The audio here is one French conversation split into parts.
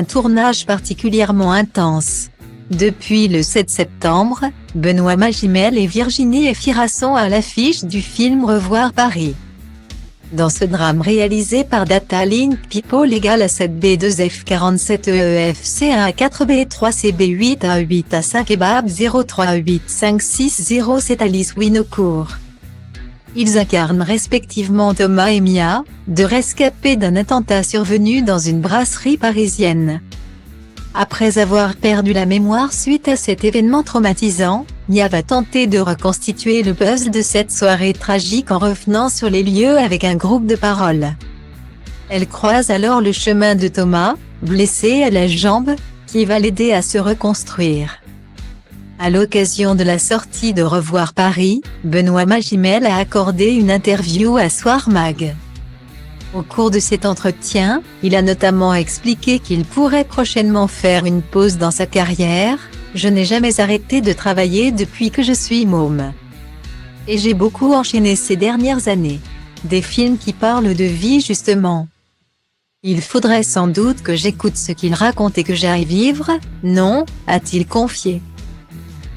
Un tournage particulièrement intense. Depuis le 7 septembre, Benoît Magimel et Virginie Efira sont à l'affiche du film Revoir Paris. Dans ce drame réalisé par Data Link People égale A7B2F47EEF1A4B3CB8A8A5 EBAB038560, c'est Alice Winocourt. Ils incarnent respectivement Thomas et Mia, deux rescapés d'un attentat survenu dans une brasserie parisienne. Après avoir perdu la mémoire suite à cet événement traumatisant, Mia va tenter de reconstituer le puzzle de cette soirée tragique en revenant sur les lieux avec un groupe de paroles. Elle croise alors le chemin de Thomas, blessé à la jambe, qui va l'aider à se reconstruire. À l'occasion de la sortie de Revoir Paris, Benoît Magimel a accordé une interview à Soir Mag. Au cours de cet entretien, il a notamment expliqué qu'il pourrait prochainement faire une pause dans sa carrière. « Je n'ai jamais arrêté de travailler depuis que je suis môme. Et j'ai beaucoup enchaîné ces dernières années. Des films qui parlent de vie justement. Il faudrait sans doute que j'écoute ce qu'il raconte et que j'aille vivre, non ?» a-t-il confié.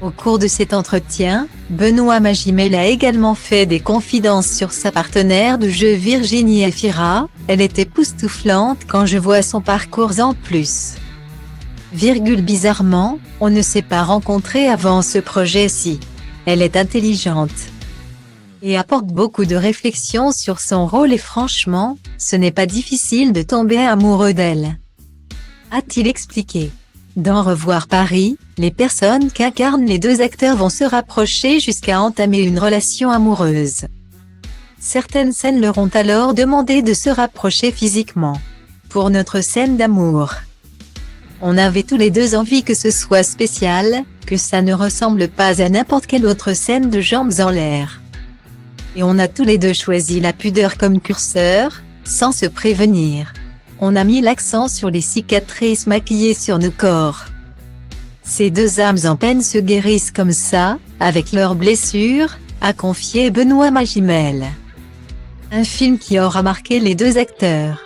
Au cours de cet entretien, Benoît Magimel a également fait des confidences sur sa partenaire de jeu Virginie Efira. « Elle est époustouflante quand je vois son parcours en plus. Bizarrement, on ne s'est pas rencontrés avant ce projet-ci. Elle est intelligente. Et apporte beaucoup de réflexion sur son rôle et franchement, ce n'est pas difficile de tomber amoureux d'elle. » A-t-il expliqué. Dans Revoir Paris, les personnes qu'incarnent les deux acteurs vont se rapprocher jusqu'à entamer une relation amoureuse. Certaines scènes leur ont alors demandé de se rapprocher physiquement. Pour notre scène d'amour, on avait tous les deux envie que ce soit spécial, que ça ne ressemble pas à n'importe quelle autre scène de jambes en l'air. Et on a tous les deux choisi la pudeur comme curseur, sans se prévenir. On a mis l'accent sur les cicatrices maquillées sur nos corps. Ces deux âmes en peine se guérissent comme ça, avec leurs blessures, a confié Benoît Magimel. Un film qui aura marqué les deux acteurs.